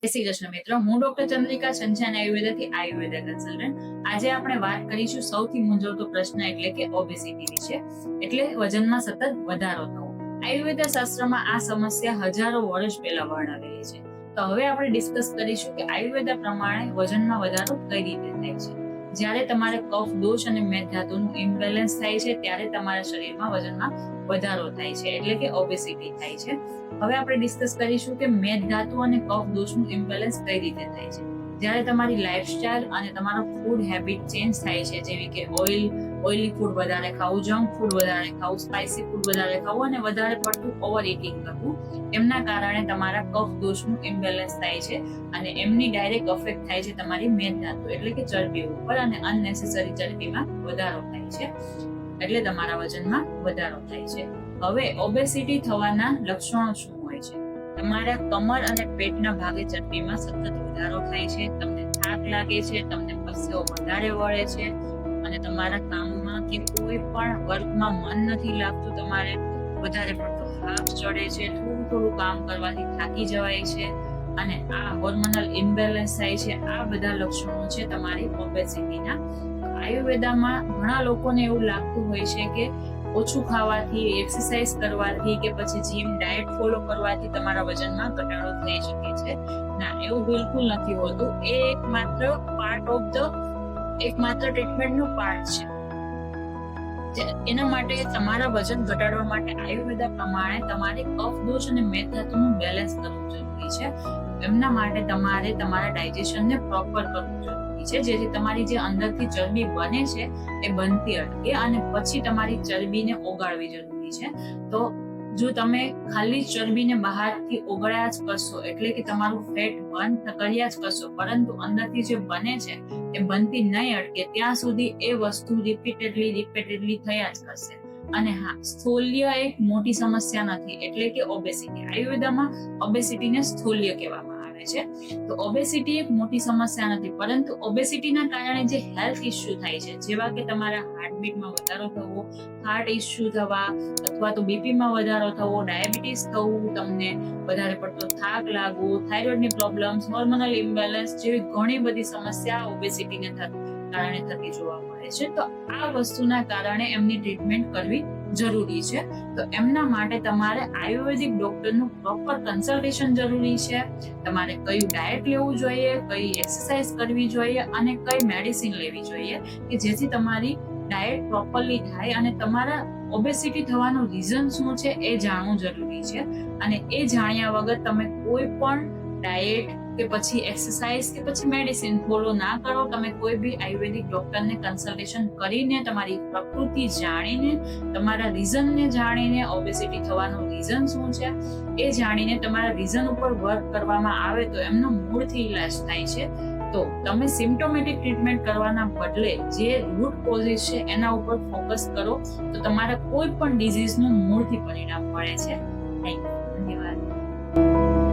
જય શ્રી કૃષ્ણ મિત્રો, હું ડોક્ટર ચંદ્રિકા સંચાન આયુર્વેદાથી આયુર્વેદા કન્સલ્ટન્ટ. આજે આપણે વાત કરીશું સૌથી મૂંઝવતો પ્રશ્ન એટલે કે ઓબેસિટી વિશે, એટલે વજનમાં સતત વધારો થવો. આયુર્વેદ શાસ્ત્રમાં આ સમસ્યા હજારો વર્ષ પહેલા વર્ણવેલી છે. તો હવે આપણે ડિસ્કસ કરીશું કે આયુર્વેદ પ્રમાણે વજનમાં વધારો કઈ રીતે થાય છે. જ્યારે તમારે કફ દોષ અને મેદ ધાતુનું ઇમ્બેલેન્સ થાય છે ત્યારે તમારા શરીરમાં વજનમાં વધારો થાય છે, એટલે કે ઓબેસિટી થાય છે. હવે આપણે ડિસ્કસ કરીશું કે મેદ ધાતુ અને કફ દોષનું ઇમ્બેલેન્સ કઈ રીતે થાય છે. જ્યારે તમારી લાઇફસ્ટાઇલ અને તમારો ફૂડ હેબિટ ચેન્જ થાય છે, જેવી કે ઓઇલી ફૂડ વધારે ખાવું, જંક ફૂડ વધારે ખાવું, સ્પાઇસી ફૂડ વધારે ખાવું અને વધારે પડતું ઓવર ઇટિંગ કરવું, એમના કારણે તમારા કફ દોષનું ઇમ્બેલેન્સ થાય છે અને એમની ડાયરેક્ટ અફેક્ટ થાય છે તમારી મેદ ધાતુ એટલે કે ચરબી ઉપર, અને અનનેસેસરી ચરબીમાં વધારો થાય છે, એટલે તમારા વજનમાં વધારો થાય છે. હવે ઓબેસિટી થવાના લક્ષણો શું હોય છે? તમારા કમર અને પેટના ભાગે ચરબીમાં સતત વધારો થાય છે, તમને થાક લાગે છે, તમને પરસેવો વધારે વળે છે અને તમારા કામમાં કે કોઈ પણ વર્કમાં મન નથી લાગતું, તમારે વધારે પડતો હાફ ચડે છે, થોડું કામ કરવાથી થાકી જવાય છે અને આ હોર્મોનલ ઇમ્બેલેન્સ થાય છે. આ બધા લક્ષણો છે તમારી ઓબેસિટીના. આયુર્વેદામાં ઘણા લોકોને એવું લાગતું હોય છે કે ઓછું ખાવાથી, એક્સરસાઇઝ કરવાથી કે પછી જીમ ડાયટ ફોલો કરવાથી તમારા વજનમાં ઘટાડો થઈ શકે છે. ના, એવું બિલકુલ નથી હોતું. એ એકમાત્ર ટ્રીટમેન્ટનો પાર્ટ છે. એના માટે તમારા વજન ઘટાડવા માટે આયુર્વેદ પ્રમાણે તમારે કફ દોષ અને મેદ ધાતુનું બેલેન્સ કરવું જરૂરી છે. એમના માટે તમારે તમારા ડાયજેશનને પ્રોપર કરવું જરૂરી છે, જેથી તમારી જે અંદરથી ચરબી બને છે એ બનતી અટકે અને પછી તમારી ચરબીને ઓગાળવી જરૂરી છે. તો જો તમે ખાલી ચરબીને બહારથી ઓગળ્યા જ કરશો, એટલે કે તમારું ફેટ બર્ન કર્યા જ કરશો, પરંતુ અંદરથી જે બને છે એ બનતી નહીં અટકે ત્યાં સુધી એ વસ્તુ રિપીટેડલી થયા જ કરશે. અને હા, સ્થૂલ્ય એક મોટી સમસ્યા નથી, એટલે કે ઓબેસિટી. આયુર્વેદમાં ઓબેસિટીને સ્થૂલ્ય કહેવામાં આવે છે. તો ઓબેસિટી એક મોટી સમસ્યા નથી, પરંતુ ઓબેસિટીના કારણે જે હેલ્થ ઇશ્યુ થાય છે, જેવા કે તમારા હાર્ટબીટમાં વધારો થવો, હાર્ટ ઇશ્યુ થવા, અથવા તો બીપીમાં વધારો થવો, ડાયાબિટીસ થવું, તમને વધારે પડતો થાક લાગવો, થાઇરોઇડની પ્રોબ્લેમ્સ, હોર્મોનલ ઇમ્બેલેન્સ જેવી ઘણી બધી સમસ્યા ઓબેસિટીને કારણે થતી જોવા મળે છે. તો આ વસ્તુના કારણે એમની ટ્રીટમેન્ટ કરવી જરૂરી છે. તો એમના માટે તમારે આયુર્વેદિક ડોક્ટરનું પ્રોપર કન્સલ્ટેશન જરૂરી છે. તમારે કયું ડાયટ લેવું જોઈએ, કઈ એક્સરસાઇઝ કરવી જોઈએ અને કઈ મેડિસિન લેવી જોઈએ, કે જેથી તમારી ડાયટ પ્રોપરલી થાય અને તમારા ઓબેસિટી થવાનું રીઝન શું છે એ જાણવું જરૂરી છે. અને એ જાણ્યા વગર તમે કોઈ પણ ડાયટ કે પછી એક્સરસાઇઝ કે પછી મેડિસિન ફોલો ના કરો. તમે કોઈ બી આયુર્વેદિક ડોક્ટરને કન્સલ્ટેશન કરીને, તમારી પ્રકૃતિ જાણીને, તમારા રીઝનને જાણીને, ઓબેસિટી થવાનું રીઝન શું છે એ જાણીને તમારા રીઝન ઉપર વર્ક કરવામાં આવે તો એમનો મૂળથી ઇલાજ થાય છે. તો તમે સિમ્પ્ટોમેટિક ટ્રીટમેન્ટ કરવાના બદલે જે રૂટ કોઝિસ છે એના ઉપર ફોકસ કરો, તો તમારા કોઈ પણ ડિઝીઝનું મૂળથી પરિણામ મળે છે. Thank you. ધન્યવાદ.